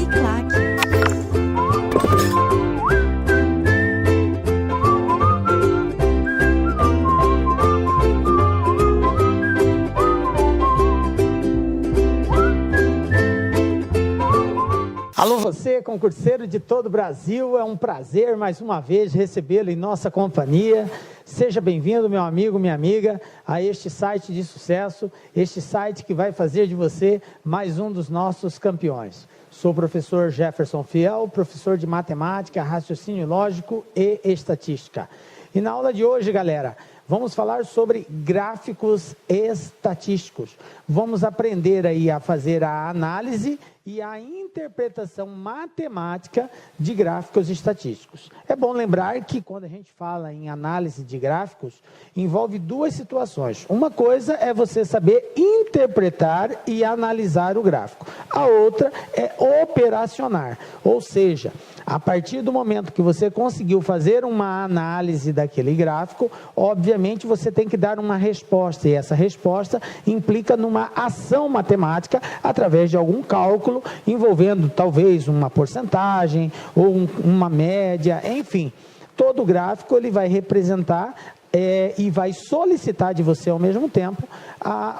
Uniclac. Alô você, concurseiro de todo o Brasil, é um prazer mais uma vez recebê-lo em nossa companhia. Seja bem-vindo, meu amigo, minha amiga, a este site de sucesso, este site que vai fazer de você mais um dos nossos campeões. Sou o professor Jefferson Fiel, professor de matemática, raciocínio lógico e estatística. E na aula de hoje, galera, vamos falar sobre gráficos estatísticos. Vamos aprender aí a fazer a análise e a interpretação matemática de gráficos estatísticos. É bom lembrar que quando a gente fala em análise de gráficos, envolve duas situações. Uma coisa é você saber interpretar e analisar o gráfico. A outra é operacionar, ou seja, a partir do momento que você conseguiu fazer uma análise daquele gráfico, obviamente você tem que dar uma resposta, e essa resposta implica numa ação matemática através de algum cálculo, envolvendo talvez uma porcentagem ou uma média, enfim. Todo gráfico ele vai representar e vai solicitar de você ao mesmo tempo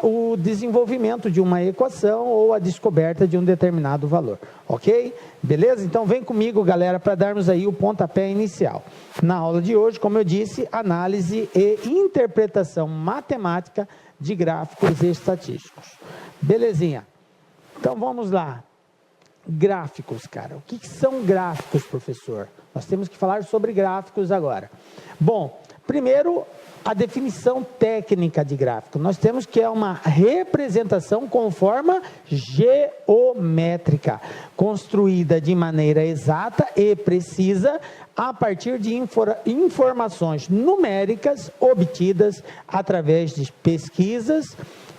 o desenvolvimento de uma equação ou a descoberta de um determinado valor, ok? Beleza? Então vem comigo, galera, para darmos aí o pontapé inicial. Na aula de hoje, como eu disse, análise e interpretação matemática de gráficos estatísticos. Belezinha? Então vamos lá. Gráficos, cara. O que são gráficos, professor? Nós temos que falar sobre gráficos agora. Bom, primeiro, a definição técnica de gráfico. Nós temos que é uma representação com forma geométrica, construída de maneira exata e precisa a partir de informações numéricas obtidas através de pesquisas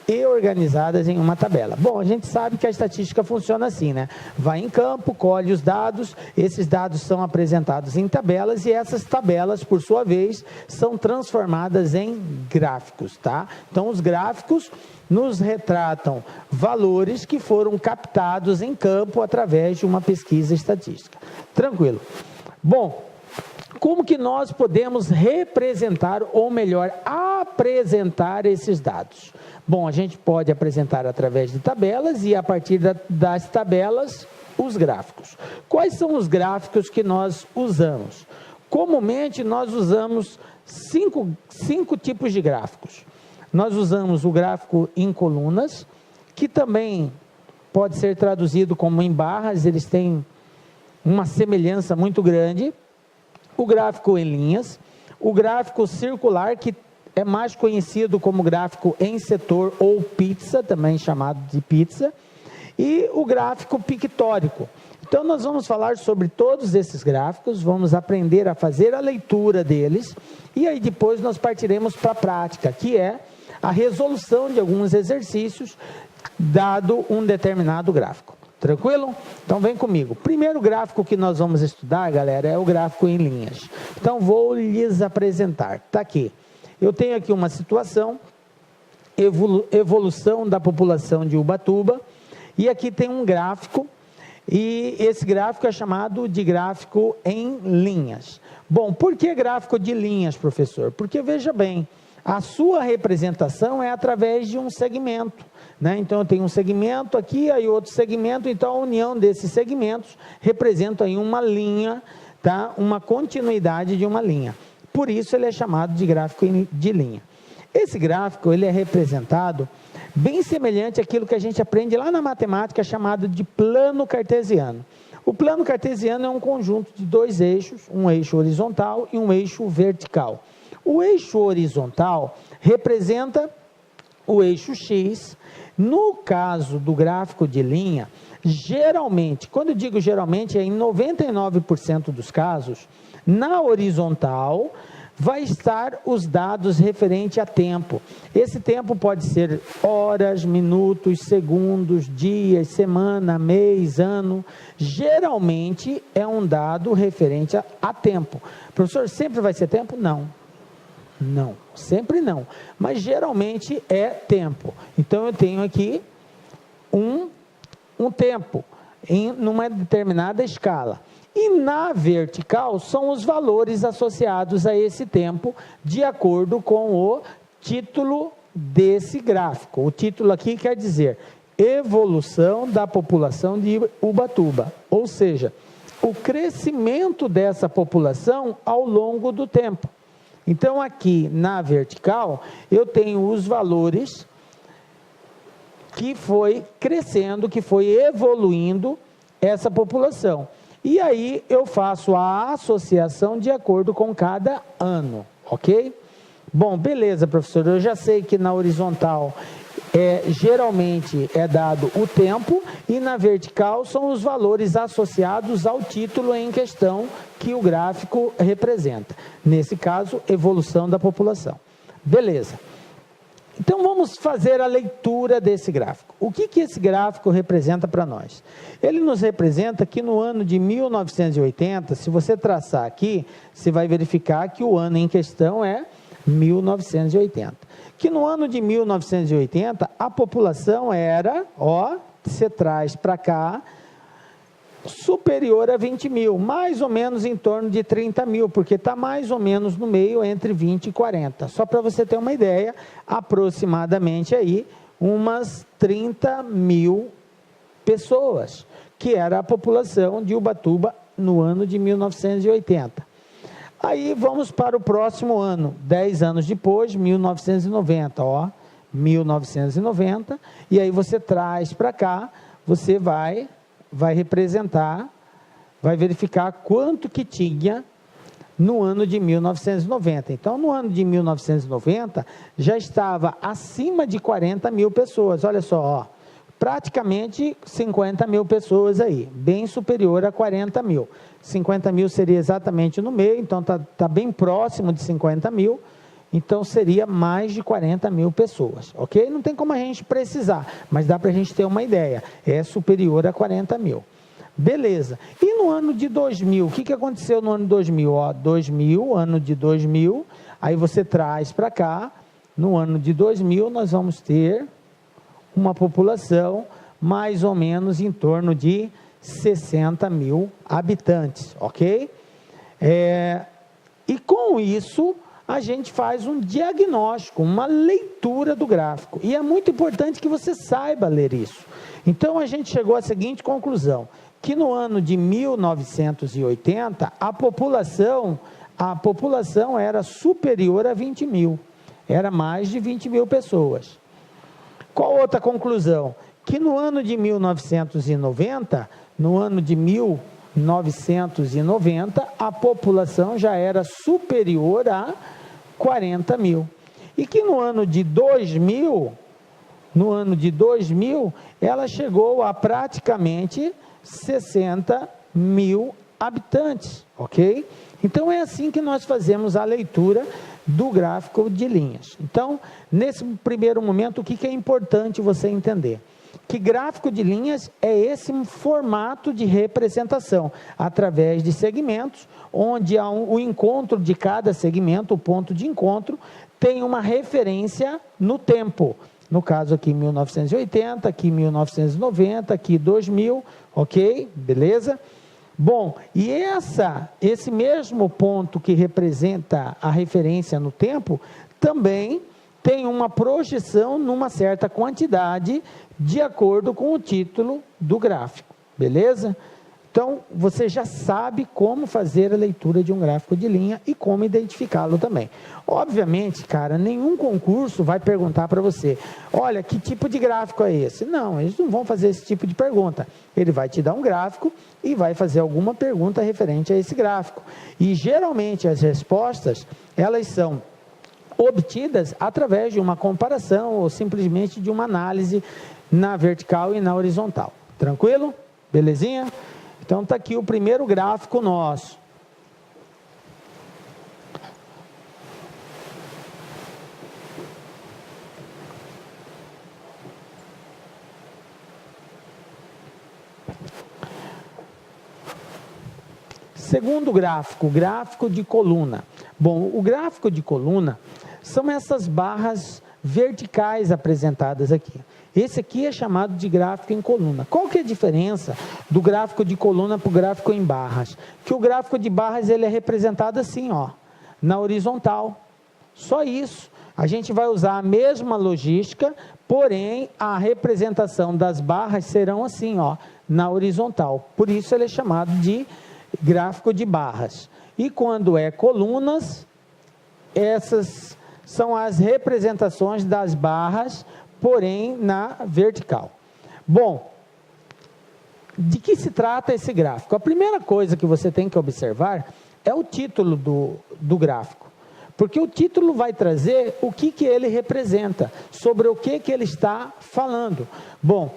e organizadas em uma tabela. Bom, a gente sabe que a estatística funciona assim, né? Vai em campo, colhe os dados, esses dados são apresentados em tabelas e essas tabelas, por sua vez, são transformadas em gráficos, tá? Então, os gráficos nos retratam valores que foram captados em campo através de uma pesquisa estatística. Tranquilo. Bom, como que nós podemos representar, ou melhor, apresentar esses dados? Bom, a gente pode apresentar através de tabelas e a partir das tabelas, os gráficos. Quais são os gráficos que nós usamos? Comumente, nós usamos cinco tipos de gráficos. Nós usamos o gráfico em colunas, que também pode ser traduzido como em barras, eles têm uma semelhança muito grande. O gráfico em linhas, o gráfico circular, que é mais conhecido como gráfico em setor ou pizza, também chamado de pizza, e o gráfico pictórico. Então, nós vamos falar sobre todos esses gráficos, vamos aprender a fazer a leitura deles, e aí depois nós partiremos para a prática, que é a resolução de alguns exercícios, dado um determinado gráfico. Tranquilo? Então vem comigo. Primeiro gráfico que nós vamos estudar, galera, é o gráfico em linhas. Então vou lhes apresentar. Está aqui. Eu tenho aqui uma situação, evolução da população de Ubatuba, e aqui tem um gráfico, e esse gráfico é chamado de gráfico em linhas. Bom, por que gráfico de linhas, professor? Porque, veja bem, a sua representação é através de um segmento, né? Então, eu tenho um segmento aqui, aí outro segmento, então a união desses segmentos representa aí uma linha, tá? Uma continuidade de uma linha. Por isso, ele é chamado de gráfico de linha. Esse gráfico, ele é representado bem semelhante àquilo que a gente aprende lá na matemática, chamado de plano cartesiano. O plano cartesiano é um conjunto de dois eixos, um eixo horizontal e um eixo vertical. O eixo horizontal representa o eixo X. No caso do gráfico de linha, geralmente, quando eu digo geralmente, é em 99% dos casos, na horizontal vai estar os dados referentes a tempo. Esse tempo pode ser horas, minutos, segundos, dias, semana, mês, ano. Geralmente é um dado referente a tempo. Professor, sempre vai ser tempo? Não. Não, sempre não. Mas geralmente é tempo. Então eu tenho aqui um tempo. numa determinada escala. E na vertical são os valores associados a esse tempo, de acordo com o título desse gráfico. O título aqui quer dizer evolução da população de Ubatuba, ou seja, o crescimento dessa população ao longo do tempo. Então aqui na vertical eu tenho os valores que foi crescendo, que foi evoluindo essa população. E aí eu faço a associação de acordo com cada ano, ok? Bom, beleza, professor, eu já sei que na horizontal geralmente é dado o tempo e na vertical são os valores associados ao título em questão que o gráfico representa. Nesse caso, evolução da população. Beleza. Então vamos fazer a leitura desse gráfico. O que esse gráfico representa para nós? Ele nos representa que no ano de 1980, se você traçar aqui, você vai verificar que o ano em questão é 1980. Que no ano de 1980, a população era, você traz para cá, superior a 20 mil, mais ou menos em torno de 30 mil, porque está mais ou menos no meio entre 20 e 40. Só para você ter uma ideia, aproximadamente aí, umas 30 mil pessoas, que era a população de Ubatuba no ano de 1980. Aí vamos para o próximo ano, 10 anos depois, 1990, 1990, e aí você traz para cá, você vai representar, vai verificar quanto que tinha no ano de 1990. Então, no ano de 1990, já estava acima de 40 mil pessoas, olha só, praticamente 50 mil pessoas aí, bem superior a 40 mil. 50 mil seria exatamente no meio, então tá bem próximo de 50 mil, então seria mais de 40 mil pessoas, ok? Não tem como a gente precisar, mas dá para a gente ter uma ideia, é superior a 40 mil. Beleza, e no ano de 2000, o que aconteceu no ano de 2000? Ano de 2000, aí você traz para cá, no ano de 2000 nós vamos ter uma população mais ou menos em torno de 60 mil habitantes, ok? E com isso, a gente faz um diagnóstico, uma leitura do gráfico, e é muito importante que você saiba ler isso. Então, a gente chegou à seguinte conclusão, que no ano de 1980, a população era superior a 20 mil, era mais de 20 mil pessoas. Qual outra conclusão? Que no ano de 1990, a população já era superior a 40 mil. E que no ano de 2000, ela chegou a praticamente 60 mil habitantes, ok? Então é assim que nós fazemos a leitura do gráfico de linhas. Então, nesse primeiro momento, o que é importante você entender? Que gráfico de linhas é esse formato de representação, através de segmentos, onde há o encontro de cada segmento, o ponto de encontro, tem uma referência no tempo. No caso aqui 1980, aqui 1990, aqui 2000, ok? Beleza? Bom, e esse mesmo ponto que representa a referência no tempo, também tem uma projeção numa certa quantidade, de acordo com o título do gráfico, beleza? Então, você já sabe como fazer a leitura de um gráfico de linha e como identificá-lo também. Obviamente, cara, nenhum concurso vai perguntar para você, olha, que tipo de gráfico é esse? Não, eles não vão fazer esse tipo de pergunta. Ele vai te dar um gráfico e vai fazer alguma pergunta referente a esse gráfico. E, geralmente, as respostas, elas são obtidas através de uma comparação ou simplesmente de uma análise na vertical e na horizontal. Tranquilo? Belezinha? Então, está aqui o primeiro gráfico nosso. Segundo gráfico, o gráfico de coluna. Bom, o gráfico de coluna são essas barras verticais apresentadas aqui. Esse aqui é chamado de gráfico em coluna. Qual que é a diferença do gráfico de coluna para o gráfico em barras? Que o gráfico de barras ele é representado assim, ó, na horizontal. Só isso. A gente vai usar a mesma logística, porém a representação das barras serão assim, ó, na horizontal. Por isso ele é chamado de gráfico de barras. E quando é colunas, essas são as representações das barras, porém na vertical. Bom, de que se trata esse gráfico? A primeira coisa que você tem que observar é o título do gráfico, porque o título vai trazer o que ele representa, sobre o que ele está falando. Bom,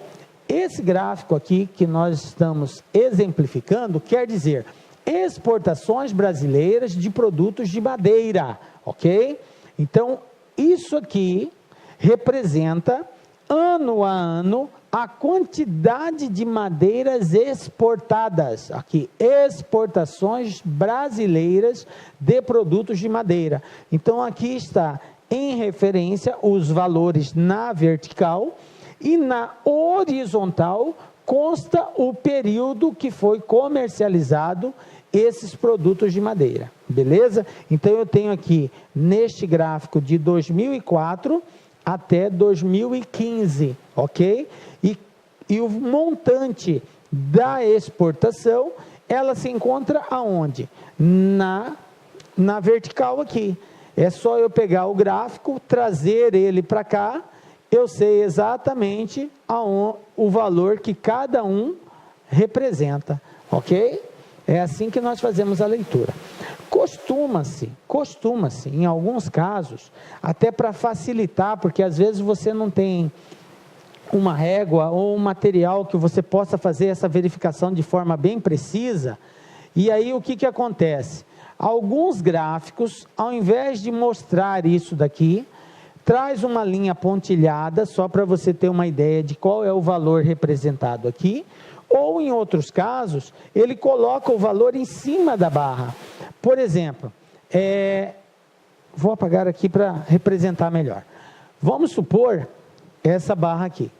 esse gráfico aqui que nós estamos exemplificando quer dizer exportações brasileiras de produtos de madeira, ok? Então, isso aqui representa, ano a ano, a quantidade de madeiras exportadas. Aqui, exportações brasileiras de produtos de madeira. Então, aqui está, em referência, os valores na vertical e na horizontal consta o período que foi comercializado esses produtos de madeira, beleza? Então, eu tenho aqui, neste gráfico de 2004 até 2015, ok? E o montante da exportação, ela se encontra aonde? Na vertical aqui. É só eu pegar o gráfico, trazer ele para cá, eu sei exatamente o valor que cada um representa, ok? É assim que nós fazemos a leitura. Costuma-se, em alguns casos, até para facilitar, porque às vezes você não tem uma régua ou um material que você possa fazer essa verificação de forma bem precisa, e aí o que acontece? Alguns gráficos, ao invés de mostrar isso daqui, traz uma linha pontilhada, só para você ter uma ideia de qual é o valor representado aqui, ou em outros casos, ele coloca o valor em cima da barra. Por exemplo, vou apagar aqui para representar melhor. Vamos supor essa barra aqui.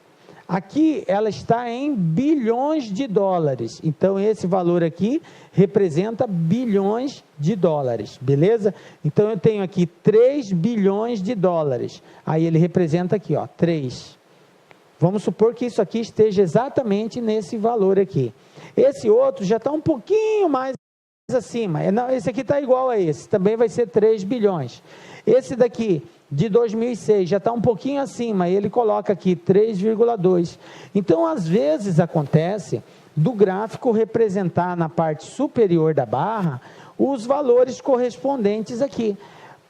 Aqui ela está em bilhões de dólares. Então esse valor aqui representa bilhões de dólares, beleza? Então eu tenho aqui 3 bilhões de dólares. Aí ele representa aqui, ó, 3. Vamos supor que isso aqui esteja exatamente nesse valor aqui. Esse outro já está um pouquinho mais acima. Não, esse aqui está igual a esse, também vai ser 3 bilhões. Esse daqui, de 2006, já está um pouquinho acima, ele coloca aqui 3,2. Então, às vezes acontece do gráfico representar na parte superior da barra os valores correspondentes aqui.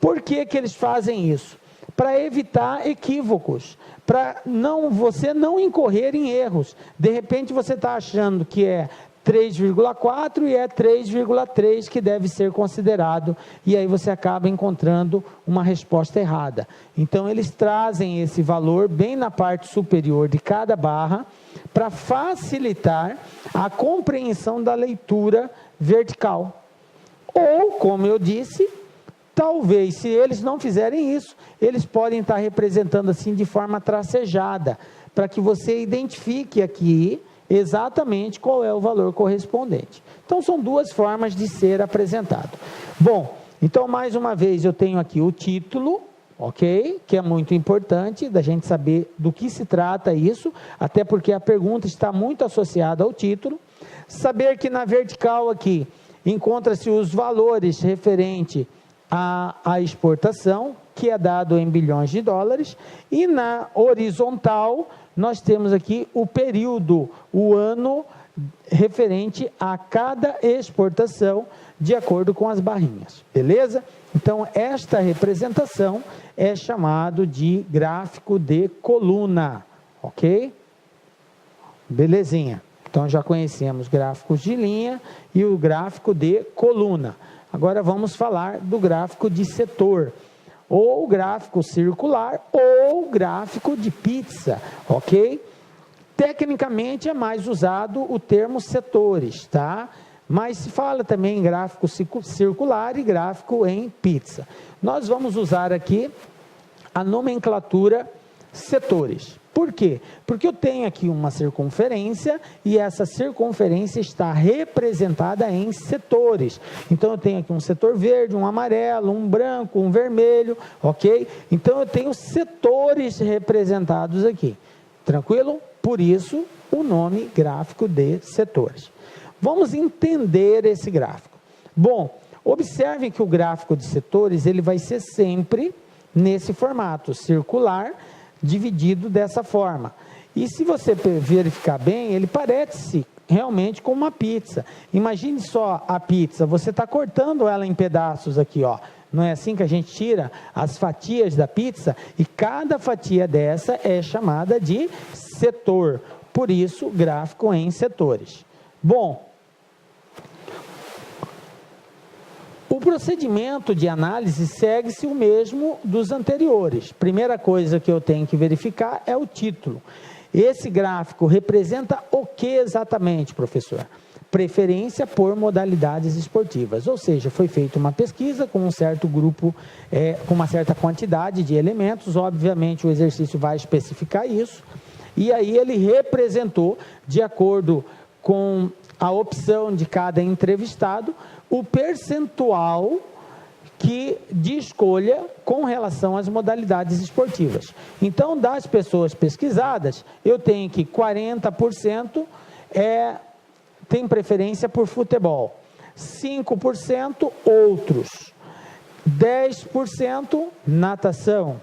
Por que eles fazem isso? Para evitar equívocos, para você não incorrer em erros. De repente você está achando que é 3,4 e é 3,3 que deve ser considerado, e aí você acaba encontrando uma resposta errada. Então eles trazem esse valor bem na parte superior de cada barra, para facilitar a compreensão da leitura vertical. Ou, como eu disse, talvez, se eles não fizerem isso, eles podem estar representando assim de forma tracejada, para que você identifique aqui exatamente qual é o valor correspondente. Então, são duas formas de ser apresentado. Bom, então, mais uma vez, eu tenho aqui o título, ok? Que é muito importante da gente saber do que se trata isso, até porque a pergunta está muito associada ao título. Saber que na vertical aqui, encontra-se os valores referente à exportação, que é dado em bilhões de dólares, e na horizontal, nós temos aqui o período, o ano referente a cada exportação, de acordo com as barrinhas, beleza? Então, esta representação é chamado de gráfico de coluna, ok? Belezinha. Então, já conhecemos gráficos de linha e o gráfico de coluna. Agora, vamos falar do gráfico de setor, ou gráfico circular, ou gráfico de pizza, ok? Tecnicamente é mais usado o termo setores, tá? Mas se fala também em gráfico circular e gráfico em pizza. Nós vamos usar aqui a nomenclatura setores, Por quê? Porque eu tenho aqui uma circunferência e essa circunferência está representada em setores. Então, eu tenho aqui um setor verde, um amarelo, um branco, um vermelho, ok? Então, eu tenho setores representados aqui. Tranquilo? Por isso, o nome gráfico de setores. Vamos entender esse gráfico. Bom, observem que o gráfico de setores, ele vai ser sempre nesse formato, circular, dividido dessa forma. E se você verificar bem, ele parece realmente com uma pizza. Imagine só a pizza, você está cortando ela em pedaços aqui, ó. Não é assim que a gente tira as fatias da pizza? E cada fatia dessa é chamada de setor. Por isso, gráfico em setores. Bom, o procedimento de análise segue-se o mesmo dos anteriores. Primeira coisa que eu tenho que verificar é o título. Esse gráfico representa o que exatamente, professor? Preferência por modalidades esportivas, ou seja, foi feita uma pesquisa com um certo grupo, com uma certa quantidade de elementos, obviamente o exercício vai especificar isso, e aí ele representou, de acordo com a opção de cada entrevistado, o percentual de escolha com relação às modalidades esportivas. Então, das pessoas pesquisadas, eu tenho que 40% tem preferência por futebol, 5% outros, 10% natação,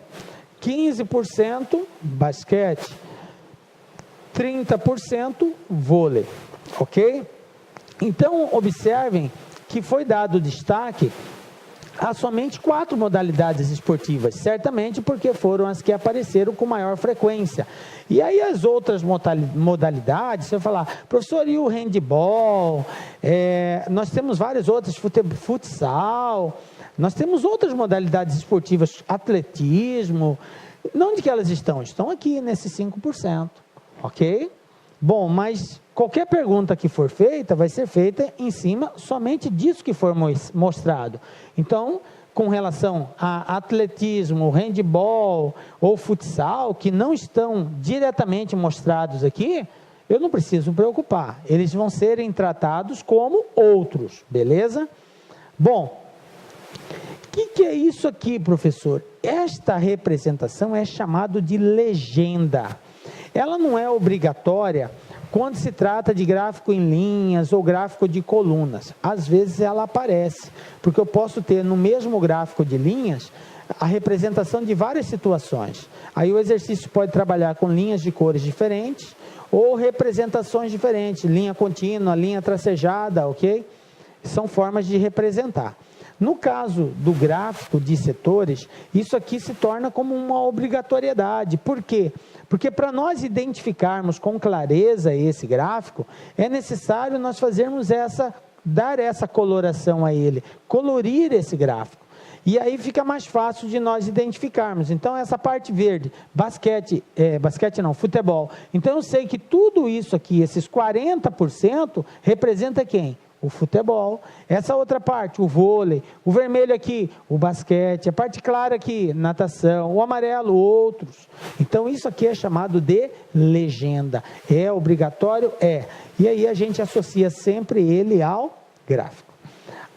15% basquete, 30% vôlei, ok? Então, observem que foi dado destaque a somente 4 modalidades esportivas, certamente porque foram as que apareceram com maior frequência. E aí as outras modalidades, você vai falar, professor, e o handebol? Nós temos várias outras, futsal, nós temos outras modalidades esportivas, atletismo. Onde que elas estão? Estão aqui nesses 5%, ok? Bom, mas qualquer pergunta que for feita, vai ser feita em cima somente disso que for mostrado. Então, com relação a atletismo, handebol ou futsal, que não estão diretamente mostrados aqui, eu não preciso me preocupar. Eles vão serem tratados como outros, beleza? Bom, o que é isso aqui, professor? Esta representação é chamada de legenda. Ela não é obrigatória quando se trata de gráfico em linhas ou gráfico de colunas. Às vezes ela aparece, porque eu posso ter no mesmo gráfico de linhas a representação de várias situações. Aí o exercício pode trabalhar com linhas de cores diferentes ou representações diferentes, linha contínua, linha tracejada, ok? São formas de representar. No caso do gráfico de setores, isso aqui se torna como uma obrigatoriedade. Por quê? Porque para nós identificarmos com clareza esse gráfico, é necessário nós dar essa coloração a ele, colorir esse gráfico. E aí fica mais fácil de nós identificarmos. Então, essa parte verde, futebol. Então, eu sei que tudo isso aqui, esses 40%, representa quem? O futebol. Essa outra parte, o vôlei. O vermelho aqui, o basquete. A parte clara aqui, natação. O amarelo, outros. Então, isso aqui é chamado de legenda. É obrigatório? É. E aí, a gente associa sempre ele ao gráfico.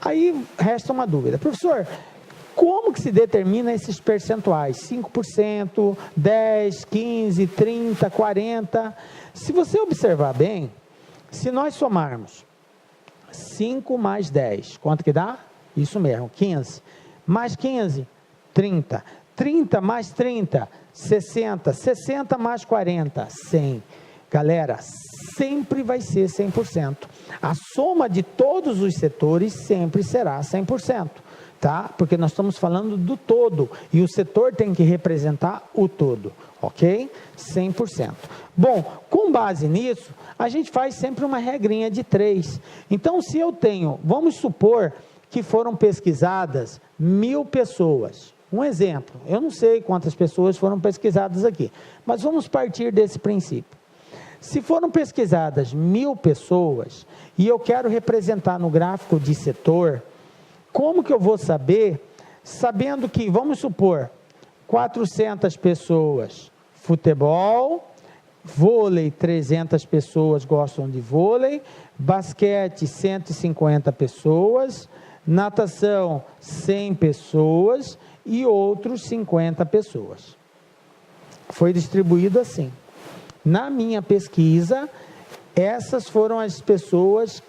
Aí, resta uma dúvida. Professor, como que se determina esses percentuais? 5%, 10%, 15%, 30%, 40%? Se você observar bem, se nós somarmos 5 mais 10, quanto que dá? Isso mesmo, 15. Mais 15, 30. 30 mais 30, 60. 60 mais 40, 100. Galera, sempre vai ser 100%. A soma de todos os setores sempre será 100%. Tá? Porque nós estamos falando do todo, e o setor tem que representar o todo, ok? 100%. Bom, com base nisso, a gente faz sempre uma regrinha de 3. Então, se eu tenho, vamos supor que foram pesquisadas 1.000 pessoas. Um exemplo, eu não sei quantas pessoas foram pesquisadas aqui, mas vamos partir desse princípio. Se foram pesquisadas 1.000 pessoas, e eu quero representar no gráfico de setor, como que eu vou saber, sabendo que, vamos supor, 400 pessoas futebol, vôlei, 300 pessoas gostam de vôlei, basquete, 150 pessoas, natação, 100 pessoas e outros 50 pessoas. Foi distribuído assim. Na minha pesquisa, essas foram as pessoas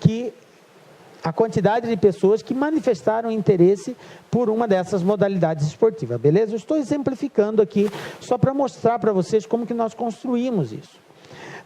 a quantidade de pessoas que manifestaram interesse por uma dessas modalidades esportivas, beleza? Eu estou exemplificando aqui, só para mostrar para vocês como que nós construímos isso.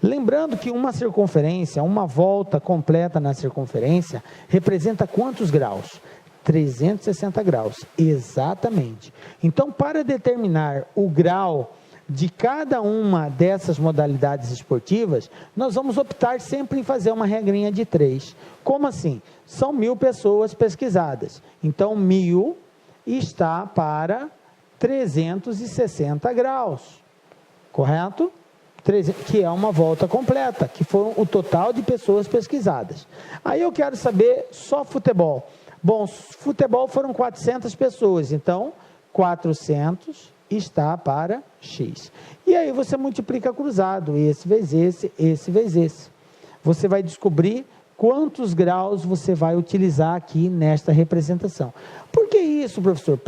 Lembrando que uma circunferência, uma volta completa na circunferência, representa quantos graus? 360 graus, exatamente. Então, para determinar o grau de cada uma dessas modalidades esportivas, nós vamos optar sempre em fazer uma regrinha de 3. Como assim? São 1000 pessoas pesquisadas. Então, 1000 está para 360 graus. Correto? Que é uma volta completa, que foi o total de pessoas pesquisadas. Aí eu quero saber só futebol. Bom, futebol foram 400 pessoas, então 400 está para X. E aí você multiplica cruzado, esse vezes esse, esse vezes esse. Você vai descobrir quantos graus você vai utilizar aqui nesta representação. Por que isso, professor?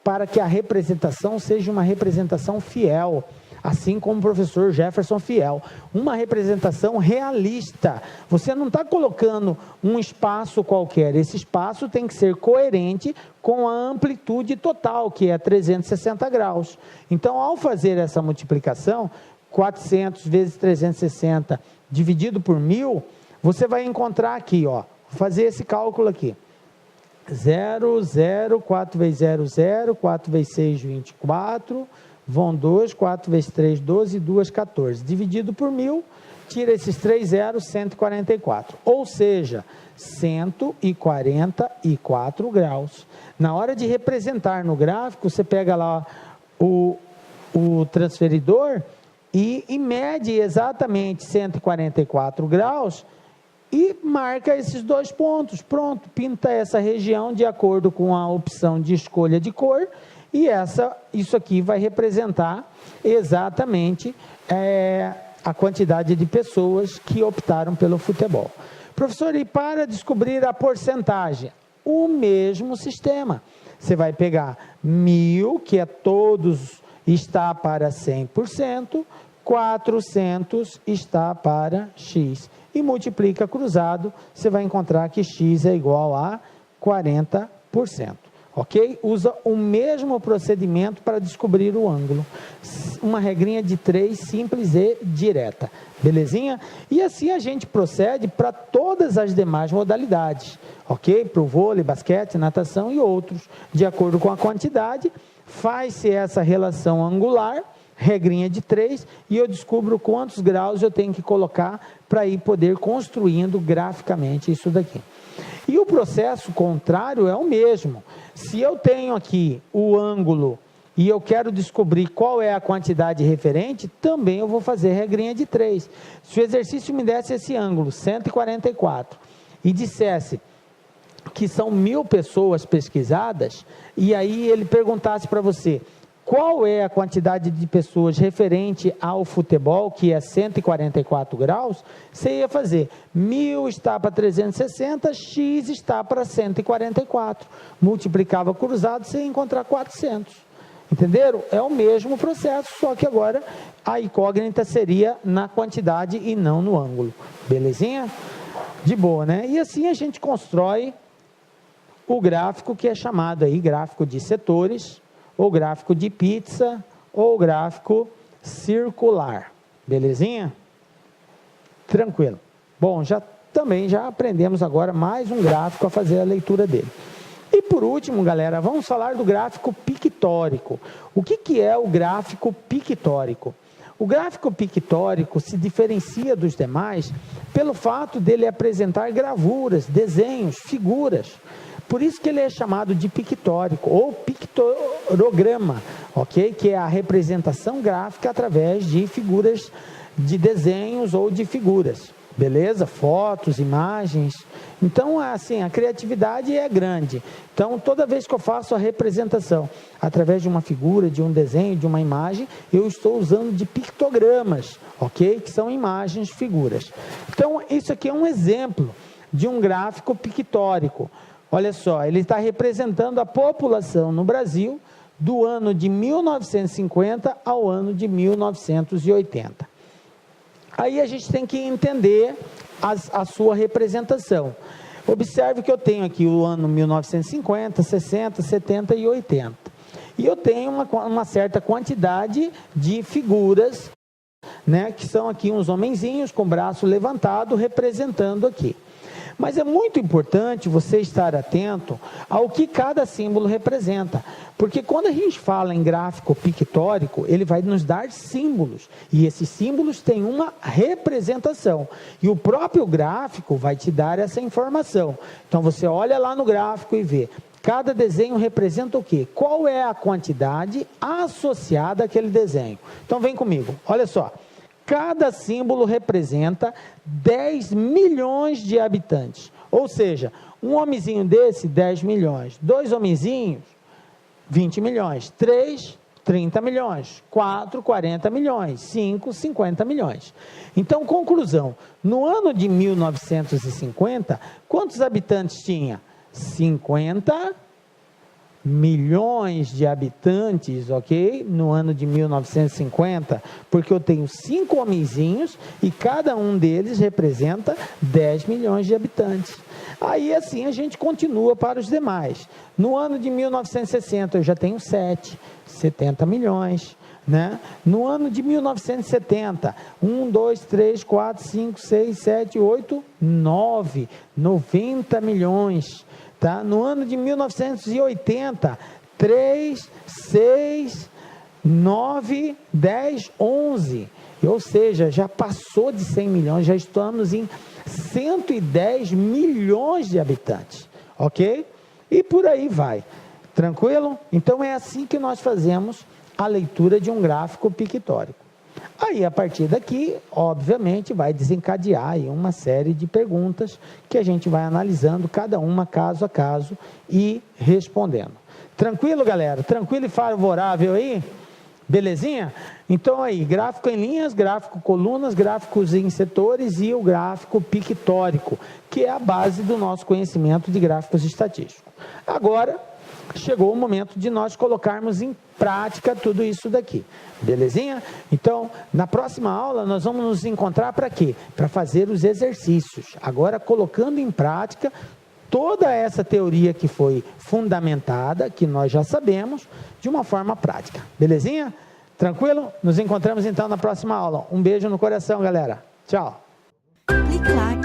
Para que a representação seja uma representação fiel, assim como o professor Jefferson Fiel, uma representação realista. Você não está colocando um espaço qualquer, esse espaço tem que ser coerente com a amplitude total, que é 360 graus. Então, ao fazer essa multiplicação, 400 vezes 360 dividido por 1000, você vai encontrar aqui, ó, vou fazer esse cálculo aqui. 0, 0, 4 vezes 0, 0, 4 vezes 6, 24... vão 2, 4 vezes 3, 12, 2, 14. Dividido por 1000, tira esses 3 zeros, 144. Ou seja, 144 graus. Na hora de representar no gráfico, você pega lá o transferidor e mede exatamente 144 graus e marca esses 2 pontos. Pronto, pinta essa região de acordo com a opção de escolha de cor. E isso aqui vai representar exatamente a quantidade de pessoas que optaram pelo futebol. Professor, e para descobrir a porcentagem? O mesmo sistema. Você vai pegar 1000, que é todos, está para 100%, 400 está para X. E multiplica cruzado, você vai encontrar que X é igual a 40%. Ok? Usa o mesmo procedimento para descobrir o ângulo. Uma regrinha de 3, simples e direta. Belezinha? E assim a gente procede para todas as demais modalidades. Ok? Para o vôlei, basquete, natação e outros. De acordo com a quantidade, faz-se essa relação angular, regrinha de 3, e eu descubro quantos graus eu tenho que colocar para ir poder construindo graficamente isso daqui. E o processo contrário é o mesmo. Se eu tenho aqui o ângulo e eu quero descobrir qual é a quantidade referente, também eu vou fazer regrinha de 3. Se o exercício me desse esse ângulo, 144, e dissesse que são 1000 pessoas pesquisadas, e aí ele perguntasse para você, qual é a quantidade de pessoas referente ao futebol, que é 144 graus, você ia fazer 1000 está para 360, X está para 144. Multiplicava cruzado, você ia encontrar 400. Entenderam? É o mesmo processo, só que agora a incógnita seria na quantidade e não no ângulo. Belezinha? De boa, né? E assim a gente constrói o gráfico que é chamado aí gráfico de setores, ou gráfico de pizza, ou gráfico circular. Belezinha? Tranquilo. Bom, também já aprendemos agora mais um gráfico a fazer a leitura dele. E por último, galera, vamos falar do gráfico pictórico. O que é o gráfico pictórico? O gráfico pictórico se diferencia dos demais pelo fato dele apresentar gravuras, desenhos, figuras. Por isso que ele é chamado de pictórico ou pictorograma, ok? Que é a representação gráfica através de figuras, de desenhos ou de figuras, beleza? Fotos, imagens. Então, assim, a criatividade é grande. Então, toda vez que eu faço a representação através de uma figura, de um desenho, de uma imagem, eu estou usando de pictogramas, ok? Que são imagens, figuras. Então, isso aqui é um exemplo de um gráfico pictórico. Olha só, ele está representando a população no Brasil do ano de 1950 ao ano de 1980. Aí a gente tem que entender a sua representação. Observe que eu tenho aqui o ano 1950, 60, 70 e 80. E eu tenho uma certa quantidade de figuras, né, que são aqui uns homenzinhos com o braço levantado representando aqui. Mas é muito importante você estar atento ao que cada símbolo representa, porque quando a gente fala em gráfico pictórico, ele vai nos dar símbolos, e esses símbolos têm uma representação, e o próprio gráfico vai te dar essa informação. Então você olha lá no gráfico e vê, cada desenho representa o quê? Qual é a quantidade associada àquele desenho? Então vem comigo, olha só. Cada símbolo representa 10 milhões de habitantes. Ou seja, um homenzinho desse, 10 milhões. 2 homenzinhos, 20 milhões. 3, 30 milhões. 4, 40 milhões. 5, 50 milhões. Então, conclusão. No ano de 1950, quantos habitantes tinha? 50 milhões de habitantes, ok? No ano de 1950, porque eu tenho 5 homenzinhos e cada um deles representa 10 milhões de habitantes. Aí assim a gente continua para os demais. No ano de 1960 eu já tenho 7, 70 milhões, né? No ano de 1970, 1, 2, 3, 4, 5, 6, 7, 8, 9, 90 milhões. Tá? No ano de 1980, 3, 6, 9, 10, 11. Ou seja, já passou de 100 milhões, já estamos em 110 milhões de habitantes. Ok? E por aí vai. Tranquilo? Então é assim que nós fazemos a leitura de um gráfico pictórico. Aí, a partir daqui, obviamente, vai desencadear aí uma série de perguntas que a gente vai analisando, cada uma caso a caso e respondendo. Tranquilo, galera? Tranquilo e favorável aí? Belezinha? Então aí, gráfico em linhas, gráfico colunas, gráficos em setores e o gráfico pictórico, que é a base do nosso conhecimento de gráficos estatísticos. Agora, chegou o momento de nós colocarmos em prática tudo isso daqui, belezinha? Então, na próxima aula nós vamos nos encontrar para quê? Para fazer os exercícios, agora colocando em prática toda essa teoria que foi fundamentada, que nós já sabemos, de uma forma prática, belezinha? Tranquilo? Nos encontramos então na próxima aula. Um beijo no coração, galera. Tchau. Clique lá